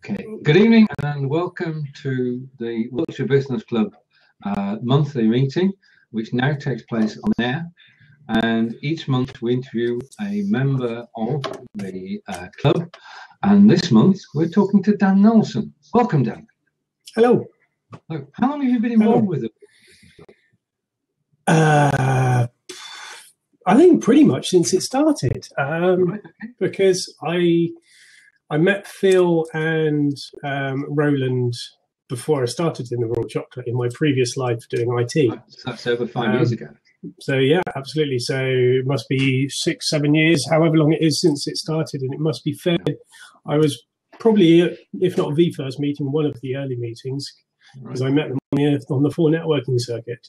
Okay, good evening and welcome to the Wiltshire Business Club monthly meeting, which now takes place on air. And each month we interview a member of the club. And this month we're talking to Dan Nelson. Welcome, Dan. Hello. Hello. How long have you been involved with the Business Club? I think pretty much since it started, because I met Phil and Roland before I started in the Royal Chocolate in my previous life doing IT. That's over 5 years ago. So yeah, absolutely. So it must be 6-7 years, however long it is since it started, and it must be fair. I was probably, if not the first meeting, one of the early meetings, because I met them on the 4 networking circuit.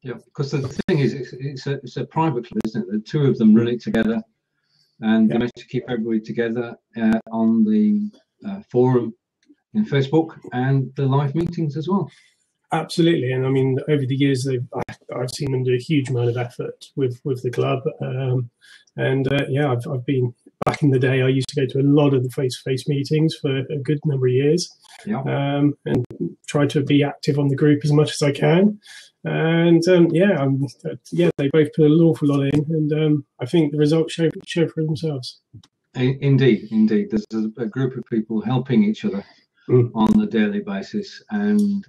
Yeah, because the thing is, it's a private club, isn't it? The two of them run it together, and they manage to keep everybody together on the forum in Facebook and the live meetings as well. Absolutely, and I mean, over the years, I've seen them do a huge amount of effort with the club, yeah, I've been back in the day. I used to go to a lot of the face-to-face meetings for a good number of years, and try to be active on the group as much as I can. And they both put an awful lot in, and I think the results show for themselves. Indeed. There's a group of people helping each other on a daily basis, and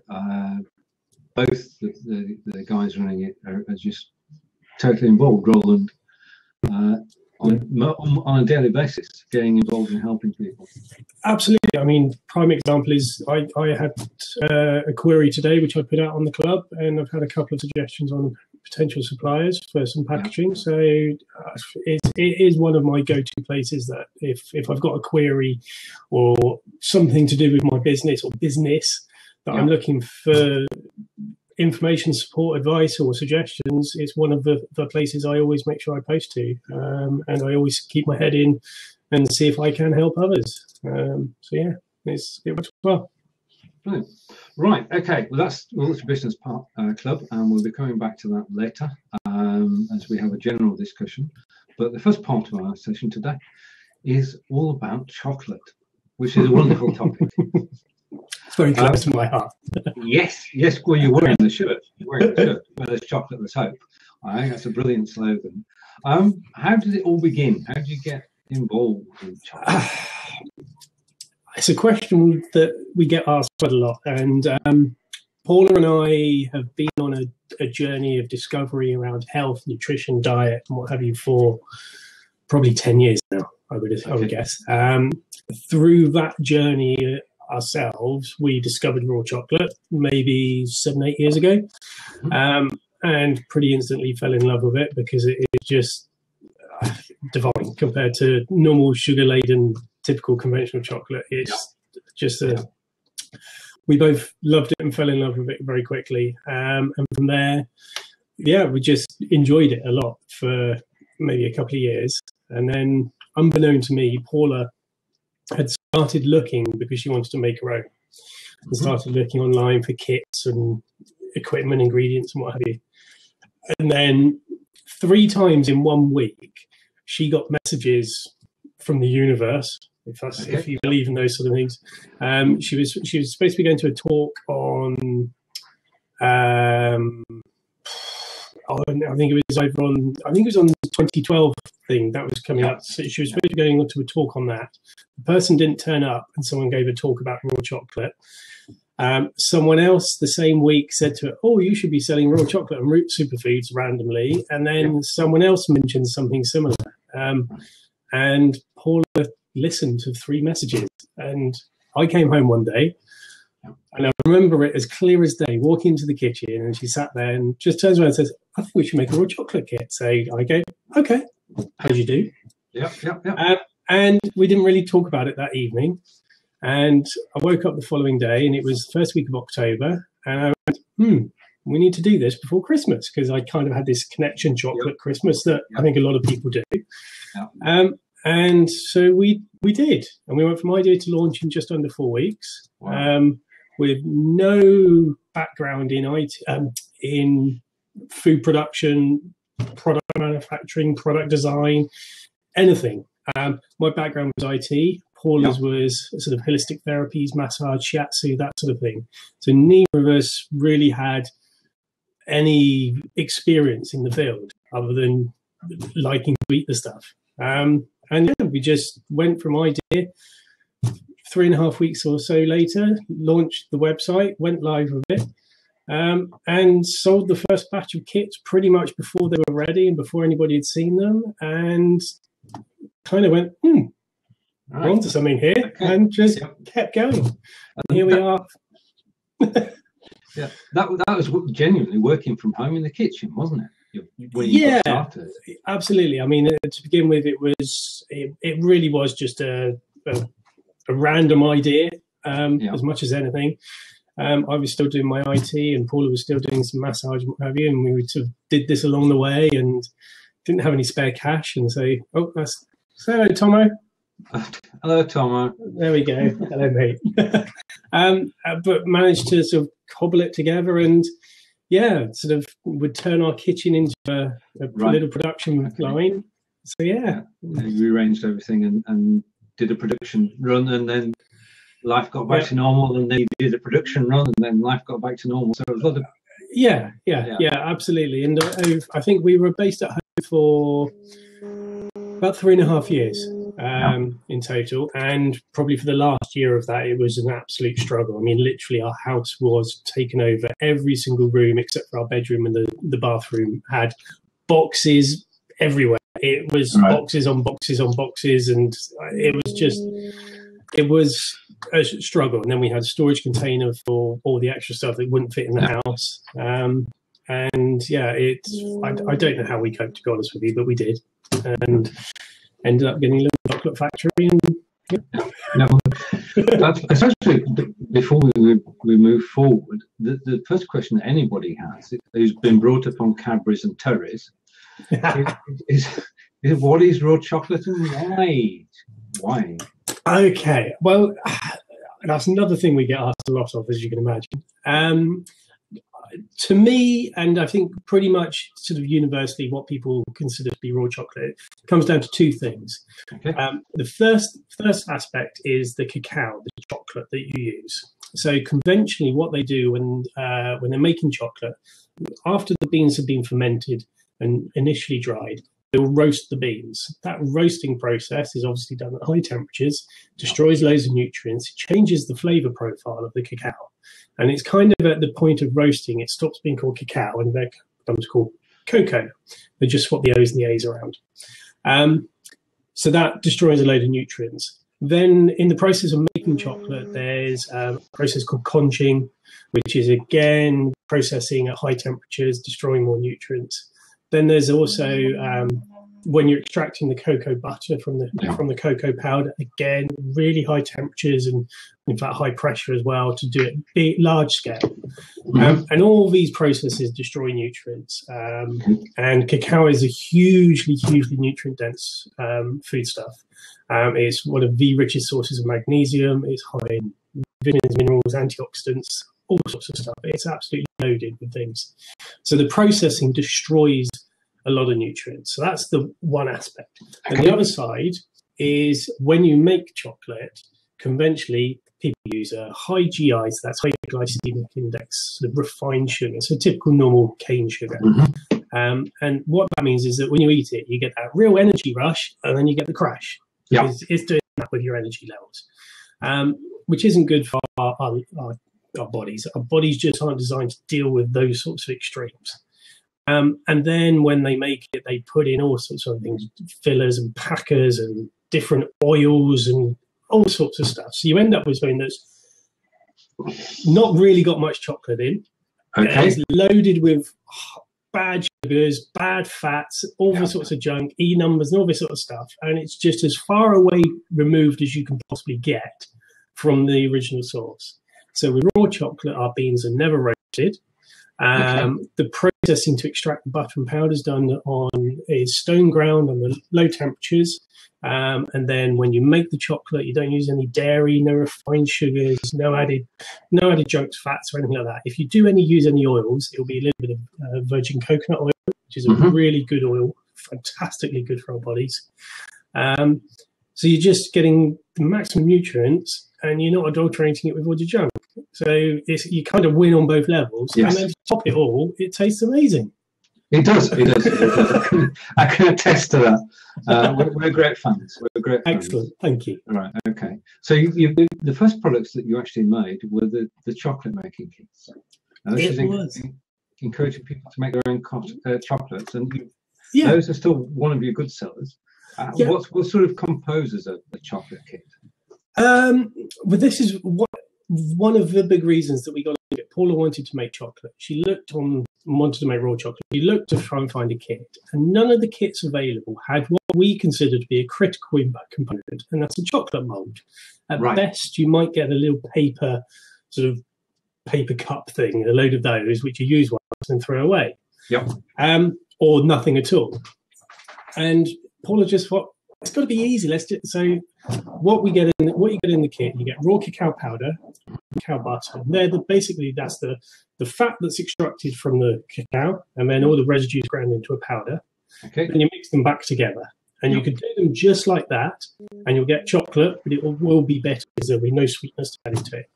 both the guys running it are just totally involved. Roland, on a daily basis, getting involved in helping people. Absolutely. I mean, prime example is I had a query today which I put out on the club, and I've had a couple of suggestions on potential suppliers for some packaging. Yeah. So it is one of my go-to places that if I've got a query or something to do with my business that I'm looking for information, support, advice or suggestions, it's one of the places I always make sure I post to, and I always keep my head in and see if I can help others. So yeah, it works well. Brilliant. Right, okay, well that's the Wiltshire Business Club, and we'll be coming back to that later as we have a general discussion. But the first part of our session today is all about chocolate, which is a wonderful topic. It's very close to my heart. Yes, well, you're wearing the shirt. Where there's chocolate, there's hope. I think that's a brilliant slogan. How did it all begin? How did you get involved with chocolate? It's a question that we get asked quite a lot, and Paula and I have been on a journey of discovery around health, nutrition, diet, and what have you for probably 10 years now, I would guess. Through that journey ourselves, we discovered raw chocolate maybe 7-8 years ago, and pretty instantly fell in love with it because it is just divine compared to normal sugar-laden, typical conventional chocolate. It's just we both loved it and fell in love with it very quickly, and from there, we just enjoyed it a lot for maybe a couple of years, and then unbeknown to me, Paula had started looking because she wanted to make her own, and started looking online for kits and equipment, ingredients, and what have you. And then 3 times in 1 week, she got messages from the universe, if you believe in those sort of things. She was supposed to be going to a talk on I think it was on the 2012 thing that was coming up. So she was supposed to be going on to a talk on that. The person didn't turn up, and someone gave a talk about raw chocolate. Someone else the same week said to her, "Oh, you should be selling raw chocolate and root superfoods randomly." And then someone else mentioned something similar. And Paula listened to 3 messages. And I came home one day, and I remember it as clear as day, walking into the kitchen, and she sat there and just turns around and says, "I think we should make a raw chocolate kit." So I go, "Okay, as you do." And we didn't really talk about it that evening. And I woke up the following day, and it was the first week of October, and I went, we need to do this before Christmas, because I kind of had this connection chocolate Christmas that I think a lot of people do. And so we did, and we went from idea to launch in just under 4 weeks, with no background in IT, in food production, product manufacturing, product design, anything. My background was IT. Paula's was sort of holistic therapies, massage, shiatsu, that sort of thing. So neither of us really had any experience in the field other than liking to eat the stuff. And yeah, we just went from idea. 3.5 weeks or so later, launched the website, went live with it, and sold the first batch of kits pretty much before they were ready and before anybody had seen them, and kind of went, we're onto something here, and just kept going. And here we are. Yeah, that was genuinely working from home in the kitchen, wasn't it? When you got started. Absolutely. I mean, to begin with, it really was just a random idea, as much as anything. I was still doing my IT, and Paula was still doing some massage and what have you, and we sort of did this along the way, and didn't have any spare cash, and say, say hello, Tomo. Hello, Tomo. There we go. Hello, mate. But managed to sort of cobble it together, and sort of would turn our kitchen into a little production line. So you rearranged everything and did a production run, and then life got back to normal, and then you did a production run, and then life got back to normal. So it was a lot of absolutely. And I think we were based at home for about 3.5 years in total, and probably for the last year of that, it was an absolute struggle. I mean, literally, our house was taken over. Every single room except for our bedroom and the bathroom had boxes everywhere. It was boxes on boxes on boxes, and it was a struggle. And then we had a storage container for all the extra stuff that wouldn't fit in the house. I don't know how we coped, to be honest with you, but we did, and ended up getting a little chocolate factory. Essentially, before we move forward, the first question that anybody has, who's been brought up on Cadbury's and Terry's, is what is raw chocolate and why? Why? Okay, well, that's another thing we get asked a lot of, as you can imagine. To me, and I think pretty much sort of universally, what people consider to be raw chocolate comes down to two things. Okay. The first aspect is the cacao, the chocolate that you use. So conventionally, what they do when they're making chocolate, after the beans have been fermented and initially dried, they'll roast the beans. That roasting process is obviously done at high temperatures, destroys loads of nutrients, changes the flavor profile of the cacao. And it's kind of at the point of roasting, it stops being called cacao and then becomes called cocoa. They just swap the O's and the A's around. So that destroys a load of nutrients. Then in the process of making chocolate, there's a process called conching, which is again processing at high temperatures, destroying more nutrients. Then there's also when you're extracting the cocoa butter from the cocoa powder, again, really high temperatures and in fact high pressure as well to do it big, large scale. And all these processes destroy nutrients. And cacao is a hugely nutrient dense foodstuff. It's one of the richest sources of magnesium. It's high in vitamins, minerals, antioxidants, all sorts of stuff. It's absolutely loaded with things. So the processing destroys a lot of nutrients. So that's the one aspect. And the other side is when you make chocolate, conventionally people use a high GI, so that's high glycemic index, sort of refined sugar, so typical normal cane sugar. And what that means is that when you eat it, you get that real energy rush, and then you get the crash. It's doing that with your energy levels, which isn't good for our bodies. Our bodies just aren't designed to deal with those sorts of extremes. And then when they make it, they put in all sorts of things, fillers and packers and different oils and all sorts of stuff. So you end up with something that's not really got much chocolate in. It's loaded with bad sugars, bad fats, all the sorts of junk, E numbers and all this sort of stuff. And it's just as far away removed as you can possibly get from the original source. So with raw chocolate, our beans are never roasted. The processing to extract the butter and powder is stone ground on the low temperatures. And then when you make the chocolate, you don't use any dairy, no refined sugars, no added junks, fats, or anything like that. If you do use any oils, it'll be a little bit of virgin coconut oil, which is a really good oil, fantastically good for our bodies. So you're just getting the maximum nutrients, and you're not adulterating it with all the junk. So you kind of win on both levels. Yes. And then to top it all, it tastes amazing. It does. I can attest to that. We're great fans. Excellent. Thank you. Right. Okay. So the first products that you actually made were the chocolate making kits. It was encouraging people to make their own chocolates, and those are still one of your good sellers. What sort of composes a chocolate kit? Well, this is one of the big reasons that we got it. Paula wanted to make chocolate. She wanted to make raw chocolate. She looked to try and find a kit, and none of the kits available had what we consider to be a critical component, and that's a chocolate mold. At best, you might get a little paper cup thing, a load of those, which you use once and throw away. Yep. Or nothing at all. And Paula just thought, it's got to be easy. Let's do so. What you get in the kit, you get raw cacao powder, cacao butter. And basically that's the fat that's extracted from the cacao, and then all the residues ground into a powder. Okay. And you mix them back together. And you can do them just like that, and you'll get chocolate, but it will be better because there'll be no sweetness to add into it.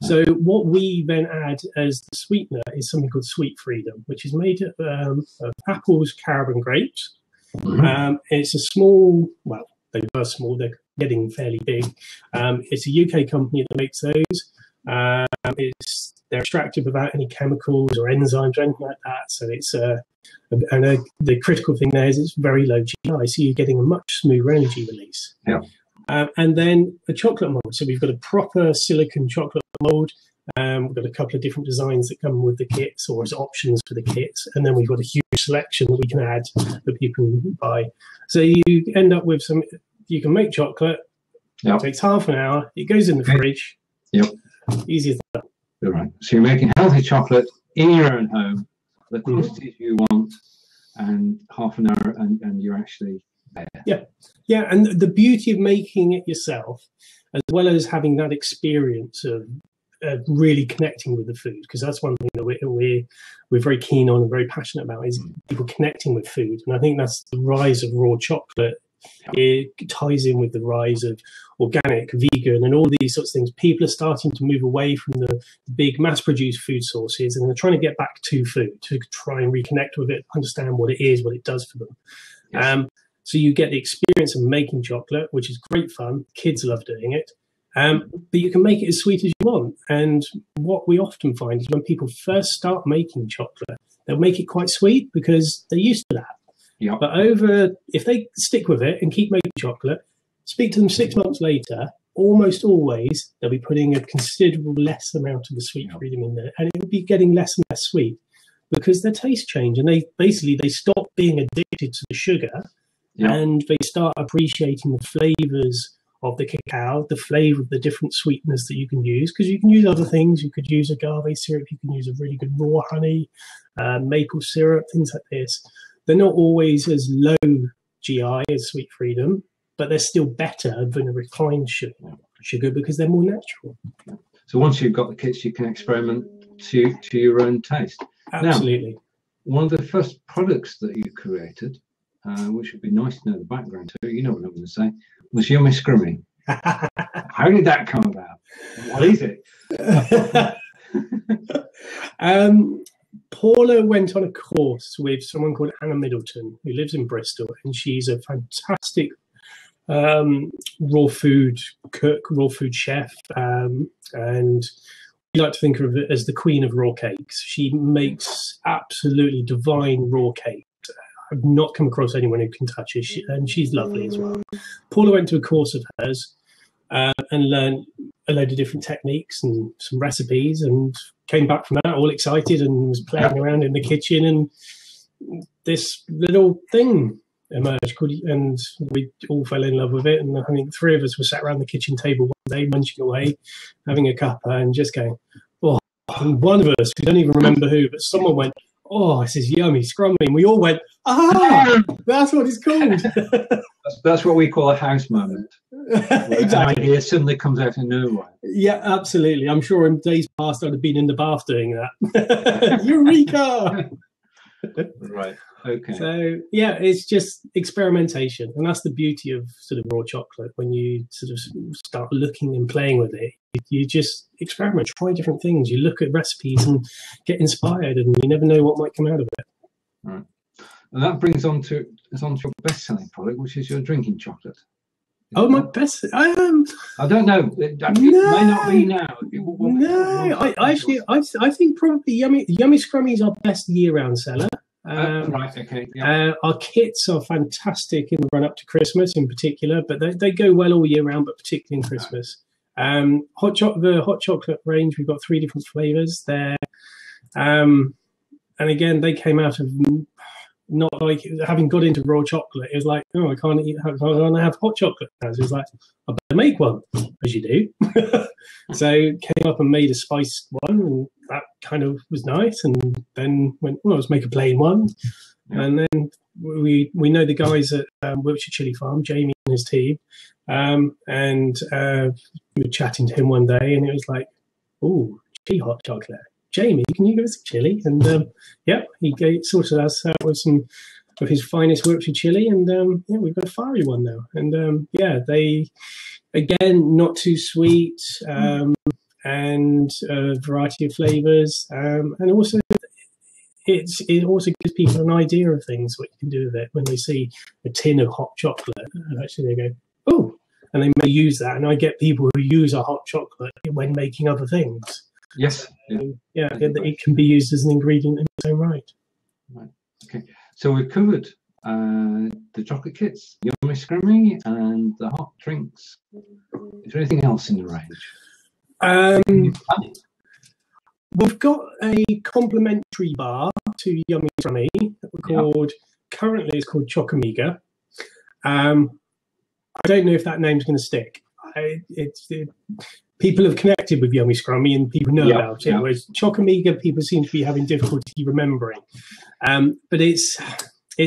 So what we then add as the sweetener is something called Sweet Freedom, which is made of apples, carob, and grapes. Mm-hmm. It's a small, well, they were small, they're getting fairly big. It's a UK company that makes those. They're extracted without any chemicals or enzymes or anything like that. So the critical thing there is it's very low GI, so you're getting a much smoother energy release. Yeah. And then a chocolate mold. So we've got a proper silicon chocolate mold. We've got a couple of different designs that come with the kits or as options for the kits. And then we've got a huge selection that we can add that people can buy. So you end up with you can make chocolate. Yep. It takes half an hour. It goes in the fridge. Yep. Easy as that. All right. So you're making healthy chocolate in your own home, the quantities you want, and half an hour, and you're actually there. Yeah. And the beauty of making it yourself, as well as having that experience of really connecting with the food, because that's one thing that we're very keen on and very passionate about, is people connecting with food. And I think that's the rise of raw chocolate. It ties in with the rise of organic, vegan, and all these sorts of things. People are starting to move away from the big mass-produced food sources, and they're trying to get back to food to try and reconnect with it, understand what it is, what it does for them. Yes. So you get the experience of making chocolate, which is great fun. Kids love doing it. But you can make it as sweet as you want. And what we often find is when people first start making chocolate, they'll make it quite sweet because they're used to that. Yep. But if they stick with it and keep making chocolate, speak to them 6 months later, almost always they'll be putting a considerable less amount of the Sweet Freedom in there, and it will be getting less and less sweet because their taste change, and they stop being addicted to the sugar, and they start appreciating the flavors of the cacao, the flavor of the different sweeteners that you can use, because you can use other things. You could use agave syrup, you can use a really good raw honey, maple syrup, things like this. They're not always as low GI as Sweet Freedom, but they're still better than a refined sugar because they're more natural. So once you've got the kits, you can experiment to your own taste. Absolutely. Now, one of the first products that you created, which would be nice to know the background to, you know what I'm going to say, was Yummy Scrummy. How did that come about? What is it? Paula went on a course with someone called Anna Middleton, who lives in Bristol, and she's a fantastic raw food cook, raw food chef, and we like to think of it as the queen of raw cakes. She makes absolutely divine raw cakes. I've not come across anyone who can touch it, and she's lovely as well. Paula went to a course of hers and learned a load of different techniques and some recipes, and came back from that all excited and was playing around in the kitchen, and this little thing emerged, and we all fell in love with it. And I think 3 of us were sat around the kitchen table one day, munching away, having a cuppa, and just going, oh, and one of us, we don't even remember who, but someone went, oh, this is yummy scrummy, and we all went, that's what it's called. That's what we call a house moment. Exactly. An idea suddenly comes out of nowhere. Yeah, absolutely. I'm sure in days past I'd have been in the bath doing that. Eureka! Right. Okay. So yeah, it's just experimentation, and that's the beauty of sort of raw chocolate. When you sort of start looking and playing with it, you just experiment, try different things. You look at recipes and get inspired, and you never know what might come out of it. Right. And that brings on to your best-selling product, which is your drinking chocolate. Oh, my best! I don't know. It may not be now. I think probably Yummy Scrummy is our best year-round seller. Right. Okay. Yeah. Our kits are fantastic in the run-up to Christmas, in particular, but they go well all year round, but particularly in Christmas. The hot chocolate range, we've got 3 different flavors there, and again, they came out of. Not like having got into raw chocolate, it was like, oh, I can't have hot chocolate now. So it was like, I better make one, as you do. So came up and made a spiced one, and that kind of was nice. And then went, well, let's make a plain one. Yeah. And then we know the guys at Wiltshire Chili Farm, Jamie and his team, and we were chatting to him one day, and it was like, oh, chili hot chocolate. Jamie, can you give us a chili? And he sorted us out with some of his finest Wiltshire chili, and we've got a fiery one now. And they again not too sweet, and a variety of flavors, and also it also gives people an idea of things what you can do with it when they see a tin of hot chocolate. And actually, they go, oh, and they may use that. And I get people who use a hot chocolate when making other things. Yes. It can be used as an ingredient in its own right. Right. Okay. So we've covered the chocolate kits, Yummy Scrummy, and the hot drinks. Is there anything else in the range? We've got a complimentary bar to Yummy Scrummy currently it's called Chocamiga. I don't know if that name's going to stick. People have connected with Yummy Scrummy and people know about it, whereas Chocamiga people seem to be having difficulty remembering. But it's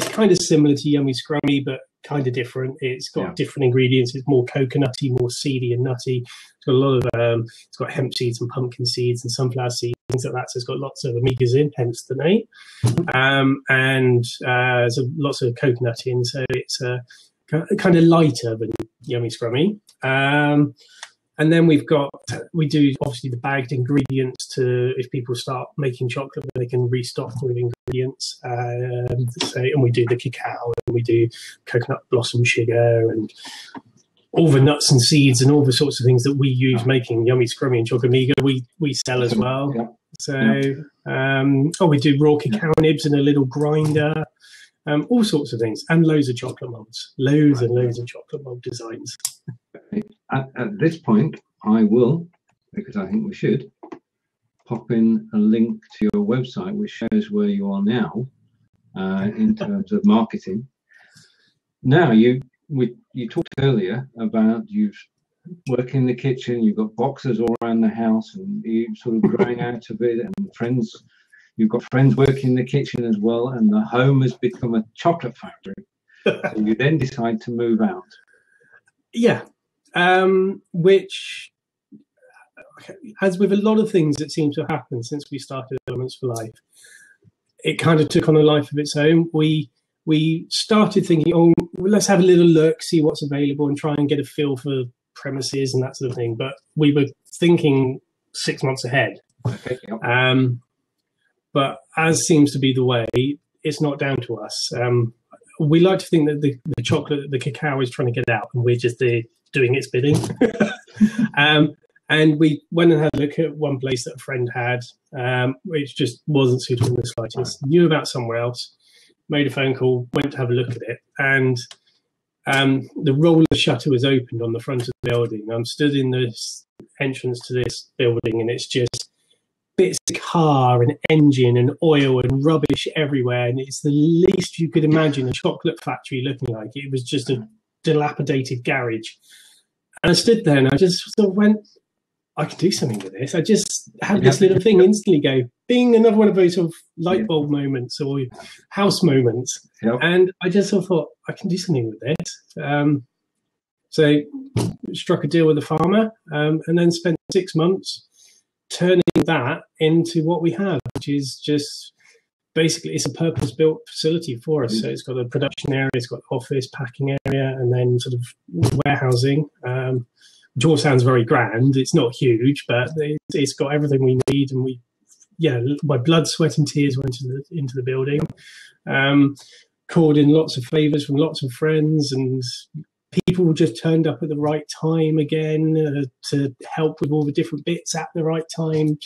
kind of similar to Yummy Scrummy, but kind of different. It's got different ingredients. It's more coconutty, more seedy and nutty. It's got a lot of it's got hemp seeds and pumpkin seeds and sunflower seeds, things like that. So it's got lots of omegas in, hence the name. And so lots of coconut in. So it's kind of lighter than Yummy Scrummy. And then we do obviously the bagged ingredients to, if people start making chocolate, they can restock with ingredients. And we do the cacao, and we do coconut blossom sugar, and all the nuts and seeds and all the sorts of things that we use making Yummy Scrummy and Chocamiga, we sell as well. Yeah. So, we do raw cacao nibs in a little grinder, all sorts of things, and loads of chocolate molds, loads and loads of chocolate mold designs. At this point, I will, because I think we should, pop in a link to your website, which shows where you are now in terms of marketing. Now, you talked earlier about you work in the kitchen, you've got boxes all around the house, and you sort of growing out of it, and you've got friends working in the kitchen as well, and the home has become a chocolate factory. So you then decide to move out. Yeah. Which, as with a lot of things that seem to happen since we started Elements for Life, it kind of took on a life of its own. We started thinking, oh, let's have a little look, see what's available, and try and get a feel for premises and that sort of thing. But we were thinking 6 months ahead. Okay, yep. But as seems to be the way, it's not down to us. We like to think that the chocolate, the cacao is trying to get out, and we're just doing its bidding. And we went and had a look at one place that a friend had, which just wasn't suitable in the slightest. Knew about somewhere else, made a phone call, went to have a look at it, and the roller shutter was opened on the front of the building. I'm stood in the entrance to this building, and it's just bits of car and engine and oil and rubbish everywhere, and it's the least you could imagine a chocolate factory looking like. It was just a dilapidated garage. And I stood there and I just sort of went, I can do something with this. I just had this little thing instantly go, bing, another one of those sort of light bulb moments or house moments. Yep. And I just sort of thought, I can do something with this. So struck a deal with a farmer, and then spent 6 months turning that into what we have, which is just basically it's a purpose-built facility for us. So it's got a production area, it's got office, packing area, and then sort of warehousing, which all sounds very grand. It's not huge, but it's got everything we need. And my blood, sweat, and tears went into the building. Called in lots of favours from lots of friends, and people just turned up at the right time again to help with all the different bits at the right time.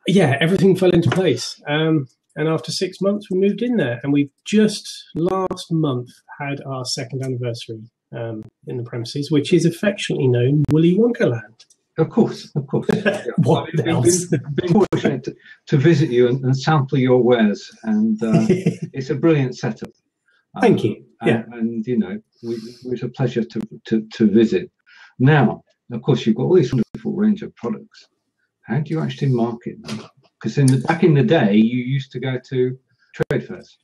Everything fell into place. And after 6 months, we moved in there, and we've just last month had our second anniversary in the premises, which is affectionately known Willy Wonderland. Of course. What else? Been fortunate to visit you and sample your wares, and it's a brilliant setup. Thank you. And it was a pleasure to visit. Now, of course, you've got all this wonderful range of products. How do you actually market them? Because back in the day, you used to go to trade fairs.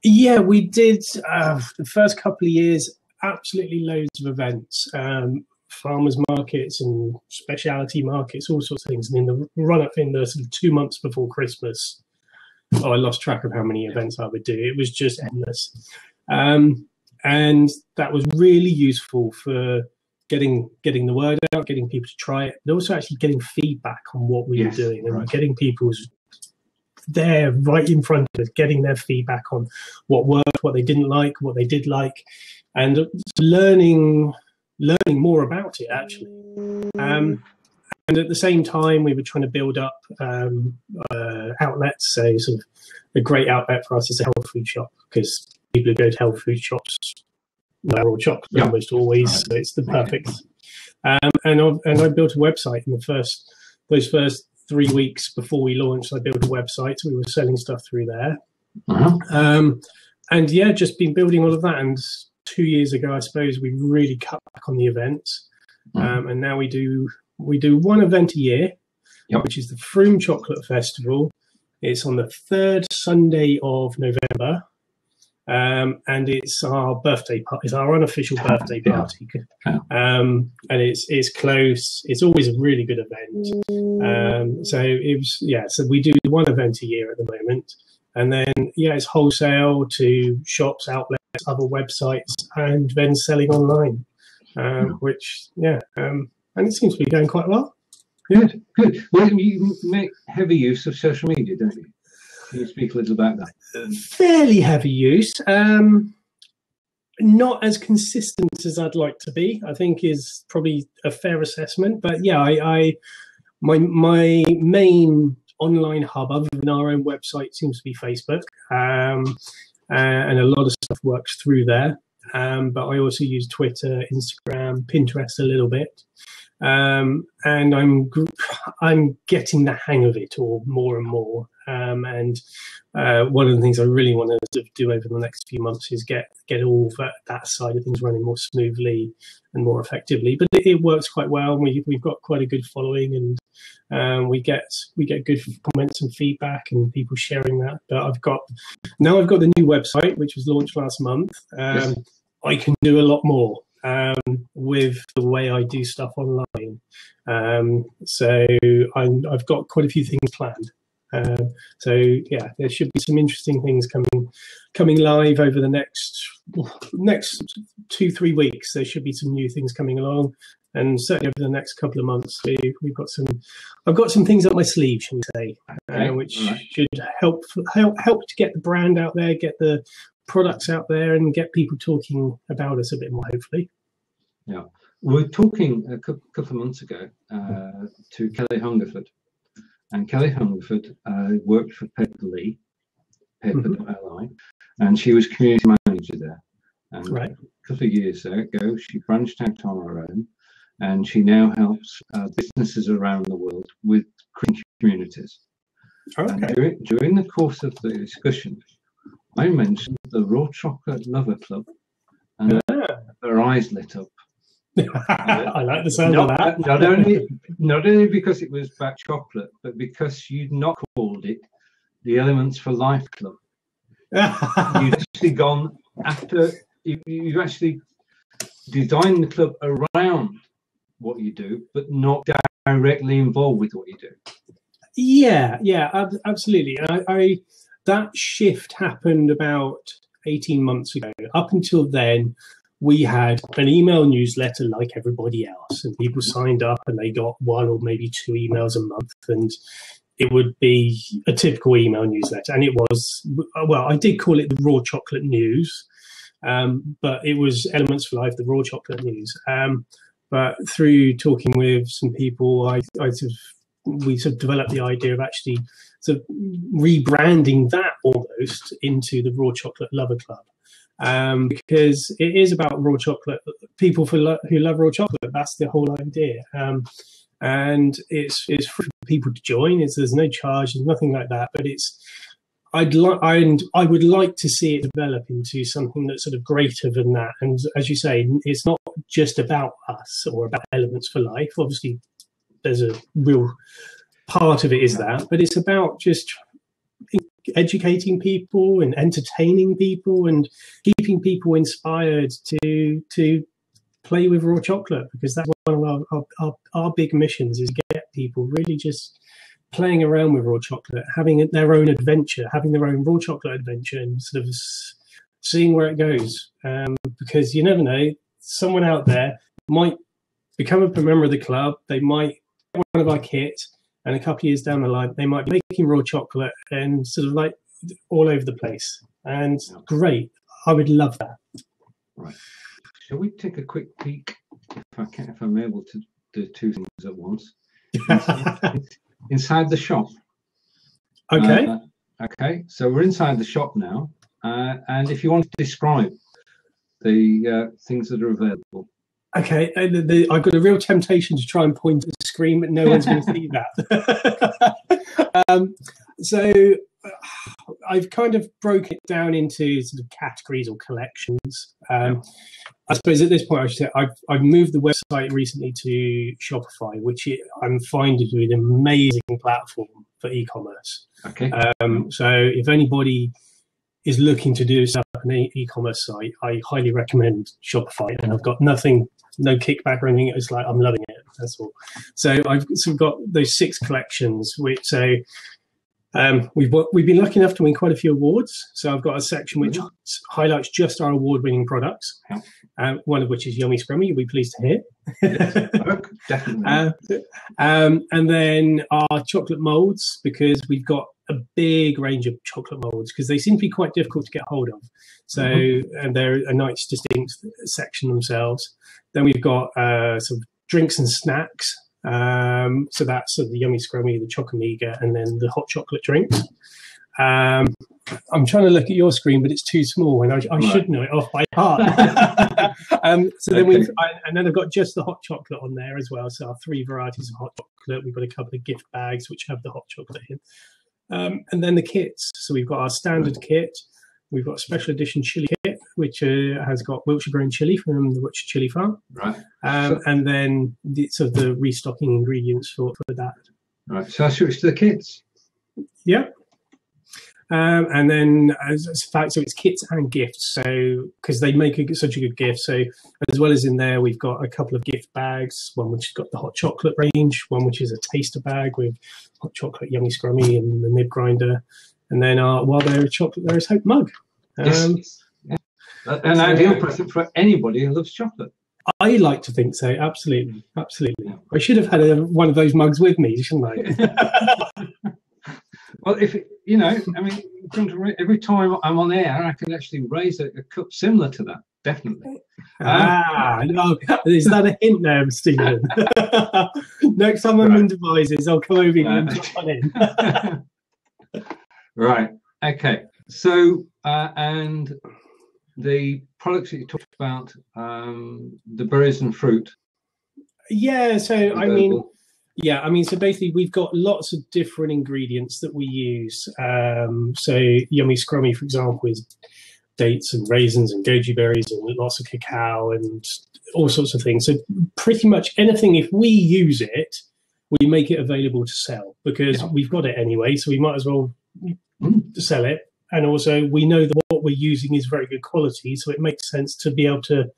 Yeah, we did. The first couple of years, absolutely loads of events. Farmers markets and specialty markets, all sorts of things. And in the run-up in the sort of 2 months before Christmas, I lost track of how many events I would do. It was just endless. And that was really useful for getting the word out, getting people to try it, but also actually getting feedback on what we were doing, and getting people's there right in front of us, getting their feedback on what worked, what they didn't like, what they did like, and learning more about it, actually. And at the same time, we were trying to build up outlets. So sort of a great outlet for us is a health food shop, because people who go to health food shops, they're all chocolate almost always. So it's the perfect. And I built a website in those first 3 weeks before we launched. I built a website. So we were selling stuff through there. And just been building all of that. And 2 years ago, I suppose, we really cut back on the events. And now we do one event a year, which is the Froome Chocolate Festival. It's on the third Sunday of November. And it's our birthday party. It's our unofficial birthday party. And it's close. It's always a really good event. So we do one event a year at the moment. And then, it's wholesale to shops, outlets, other websites, and then selling online, and it seems to be going quite well. Good. Well, you make heavy use of social media, don't you? Can you speak a little about that? Fairly heavy use. Not as consistent as I'd like to be, I think, is probably a fair assessment. But my main online hub, other than our own website, seems to be Facebook, and a lot of stuff works through there. But I also use Twitter, Instagram, Pinterest a little bit, and I'm getting the hang of it all more and more. And one of the things I really want to do over the next few months is get all that side of things running more smoothly and more effectively. But it works quite well. We've got quite a good following, and we get good comments and feedback and people sharing that. But I've got the new website, which was launched last month. I can do a lot more with the way I do stuff online. So I've got quite a few things planned. There should be some interesting things coming live over the next 2-3 weeks. There should be some new things coming along, and certainly over the next couple of months, I've got some things up my sleeve, shall we say, which should help to get the brand out there, get the products out there, and get people talking about us a bit more, hopefully. Yeah, we were talking a couple of months ago to Kelly Hungerford. And Kelly Hungerford worked for Pepperly, and she was community manager there. And a couple of years ago, she branched out on her own, and she now helps businesses around the world with creating communities. And during the course of the discussion, I mentioned the Raw Chocolate Lover Club, and her eyes lit up. I like the sound of that. Not only because it was about chocolate, but because you'd not called it the Elements for Life Club. You'd actually gone after, you've actually designed the club around what you do, but not directly involved with what you do. Yeah, absolutely. I that shift happened about 18 months ago. Up until then, we had an email newsletter like everybody else, and people signed up and they got one or maybe two emails a month, and it would be a typical email newsletter. And it was, well, I did call it the Raw Chocolate News, but it was Elements for Life, the Raw Chocolate News. But through talking with some people, we sort of developed the idea of actually sort of rebranding that almost into the Raw Chocolate Lover Club, because it is about raw chocolate. People who love raw chocolate. That's the whole idea, and it's free for people to join. There's no charge. There's nothing like that. But I would like to see it develop into something that's sort of greater than that. And as you say, it's not just about us or about Elements for Life. Obviously, there's a real part of it is that, but it's about just educating people and entertaining people and keeping people inspired to play with raw chocolate, because that's one of our big missions, is get people really just playing around with raw chocolate, having their own adventure, having their own raw chocolate adventure, and sort of seeing where it goes. Because you never know, someone out there might become a member of the club, they might get one of our kits, and a couple of years down the line, they might be making raw chocolate and sort of like all over the place. And great, I would love that. Right. Shall we take a quick peek, if I'm able to do two things at once? Inside the shop. Okay. Okay, so we're inside the shop now. And if you want to describe the things that are available. Okay, I've got a real temptation to try and point at the screen, but no one's going to see that. So I've kind of broke it down into sort of categories or collections. I suppose at this point I should say I've moved the website recently to Shopify, which I'm finding to be an amazing platform for e-commerce. Okay. So if anybody is looking to do stuff on an e-commerce site, I highly recommend Shopify. And I've got no kickback or anything. It's like I'm loving it. That's all. So I've sort of got those 6 collections, which we've been lucky enough to win quite a few awards. So I've got a section which highlights just our award-winning products, one of which is Yummy Scrummy. You'll be pleased to hear. Yes, definitely. And then our chocolate molds, because we've got a big range of chocolate molds, because they seem to be quite difficult to get hold of. So, and they're a nice distinct section themselves. Then we've got sort of drinks and snacks. So that's sort of the Yummy Scrummy, the Chocomega, and then the hot chocolate drinks. I'm trying to look at your screen, but it's too small, and I should know it off by heart. Then I've got just the hot chocolate on there as well. So our 3 varieties of hot chocolate. We've got a couple of gift bags which have the hot chocolate in. And then the kits. So we've got our standard kit. We've got a special edition chili kit, which has got Wiltshire grown chili from the Wiltshire Chili Farm. Right. And then the restocking ingredients for that. Right. So I switch to the kits. Yeah. And then so it's kits and gifts. So because they make such a good gift. So as well as in there, we've got a couple of gift bags. One which has got the hot chocolate range. One which is a taster bag with hot chocolate, Yummy Scrummy, and the nib grinder. And then while there is chocolate, there is Hope mug. Yes. An ideal present for anybody who loves chocolate. I like to think so. Absolutely. Yeah. I should have had one of those mugs with me, shouldn't I? Well, every time I'm on air, I can actually raise a cup similar to that. Definitely. No, is that a hint there, Stephen? Next time I'm in devices, I'll come over and drop one in. Right. Okay. So, and the products that you talked about, the berries and fruit. Yeah. So, so basically we've got lots of different ingredients that we use. So Yummy Scrummy, for example, is dates and raisins and goji berries and lots of cacao and all sorts of things. So pretty much anything, if we use it, we make it available to sell, because we've got it anyway. So we might as well sell it. And also we know that what we're using is very good quality. So it makes sense to be able to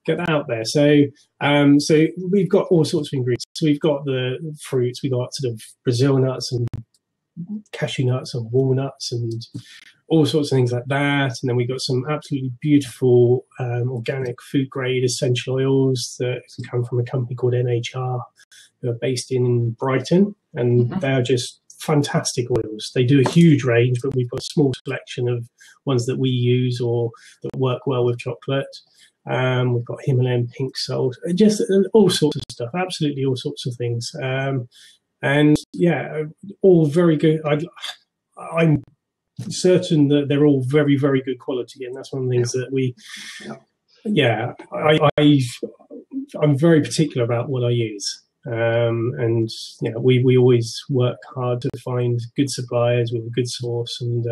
get that out there. So so we've got all sorts of ingredients. So we've got the fruits, we've got sort of Brazil nuts and cashew nuts and walnuts and all sorts of things like that. And then we've got some absolutely beautiful organic food grade essential oils that come from a company called NHR, who are based in Brighton, and they are just fantastic oils. They do a huge range, but we've got a small selection of ones that we use or that work well with chocolate. We've got Himalayan pink salt, just all sorts of stuff, absolutely all sorts of things. And yeah, all very good. I'm certain that they're all very, very good quality, and that's one of the things that we, I'm very particular about what I use. And you know, we always work hard to find good suppliers with a good source, and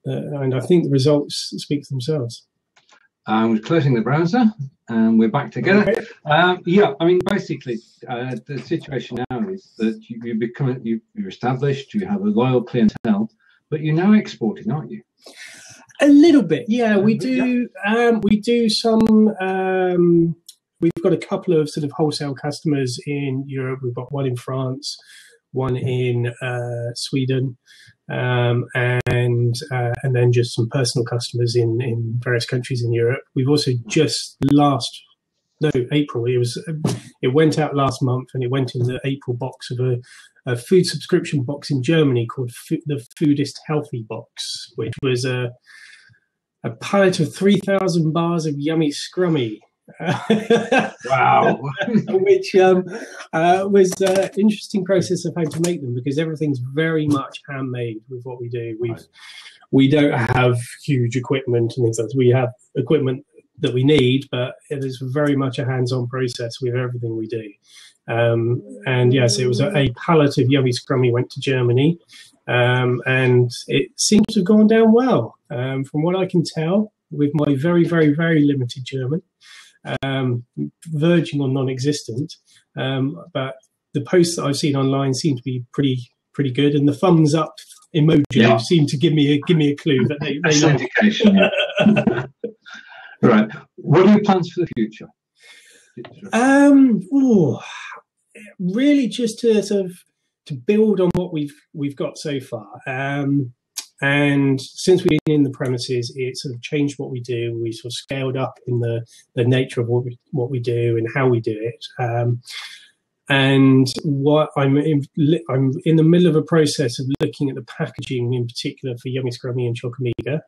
I think the results speak for themselves. We're closing the browser and we're back together. Okay. Yeah, I mean, basically, the situation now is that you're established, you have a loyal clientele, but you're now exporting, aren't you? A little bit, yeah. We do. We do some. We've got a couple of sort of wholesale customers in Europe. We've got one in France, one in Sweden, and then just some personal customers in various countries in Europe. We've also just April. It went out last month, and it went in the April box of a food subscription box in Germany called the Foodist Healthy Box, which was a pallet of 3,000 bars of yummy scrummy. Wow. Which was an interesting process of how to make them, because everything's very much handmade with what we do. We don't have huge equipment and things like that. We have equipment that we need, but it is very much a hands-on process with everything we do. And yes, it was a pallet of yummy scrummy went to Germany, and it seems to have gone down well, from what I can tell with my very, very, very limited German. Verging on non-existent, but the posts that I've seen online seem to be pretty good, and the thumbs up emoji seem to give me a clue that they like. Indication. Right. What are your plans for the future? Really, just to sort of to build on what we've got so far. And since we've been in the premises, it sort of changed what we do. We sort of scaled up in the nature of what we do and how we do it. And what I'm in the middle of a process of looking at the packaging, in particular for Yummy Scrummy and Chocomega.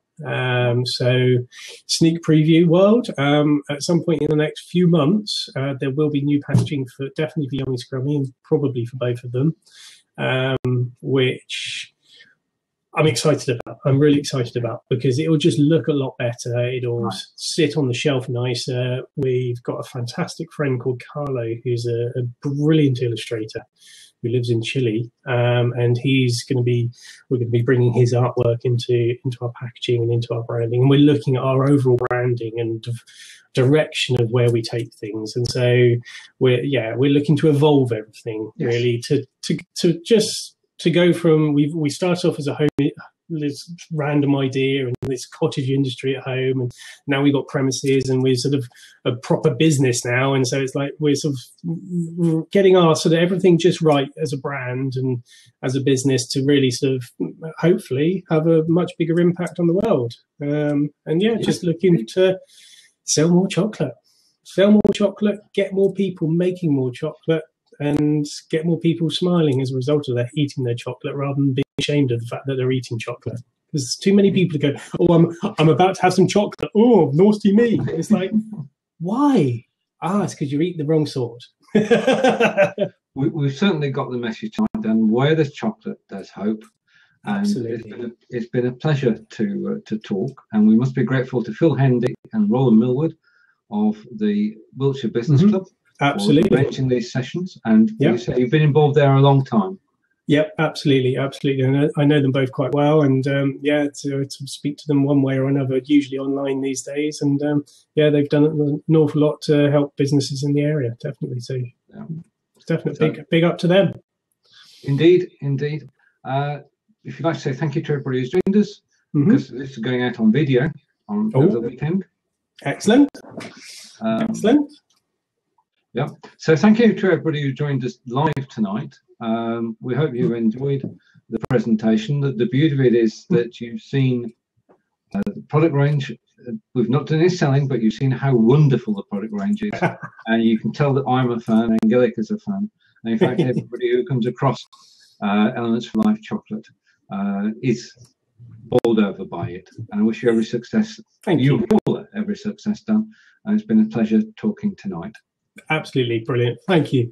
So sneak preview world. At some point in the next few months, there will be new packaging for definitely for Yummy Scrummy and probably for both of them, which I'm excited about. I'm really excited about, because it will just look a lot better. It'll sit on the shelf nicer. We've got a fantastic friend called Carlo, who's a brilliant illustrator who lives in Chile, and we're going to be bringing his artwork into our packaging and into our branding. And we're looking at our overall branding and direction of where we take things. And so we're looking to evolve everything really to go from we started off as a home, this random idea and this cottage industry at home, and now we've got premises and we're sort of a proper business now. And so it's like we're sort of getting our sort of everything just right as a brand and as a business to really sort of hopefully have a much bigger impact on the world. Just looking to sell more chocolate, get more people making more chocolate, and get more people smiling as a result of their eating their chocolate, rather than being ashamed of the fact that they're eating chocolate. There's too many people who go, "Oh, I'm about to have some chocolate. Oh, naughty me!" It's like, why? It's because you're eating the wrong sort. We've certainly got the message right, Dan. Where there's chocolate, there's hope. And absolutely, it's been a pleasure to talk, and we must be grateful to Phil Hendy and Roland Millward of the Wiltshire Business Club. Absolutely, arranging these sessions, and you say you've been involved there a long time. Yep, absolutely. I know them both quite well, and to speak to them one way or another, usually online these days, and they've done an awful lot to help businesses in the area, definitely. So, definitely big up to them. Indeed. If you'd like to say thank you to everybody who's joined us, because this is going out on video over the weekend. Excellent. Excellent. Yeah. So thank you to everybody who joined us live tonight. We hope you enjoyed the presentation. The beauty of it is that you've seen the product range. We've not done any selling, but you've seen how wonderful the product range is. And you can tell that I'm a fan, Angelica's a fan. And in fact, everybody who comes across Elements for Life chocolate is bowled over by it. And I wish you every success. Thank you. Paula, every success done. And it's been a pleasure talking tonight. Absolutely brilliant. Thank you.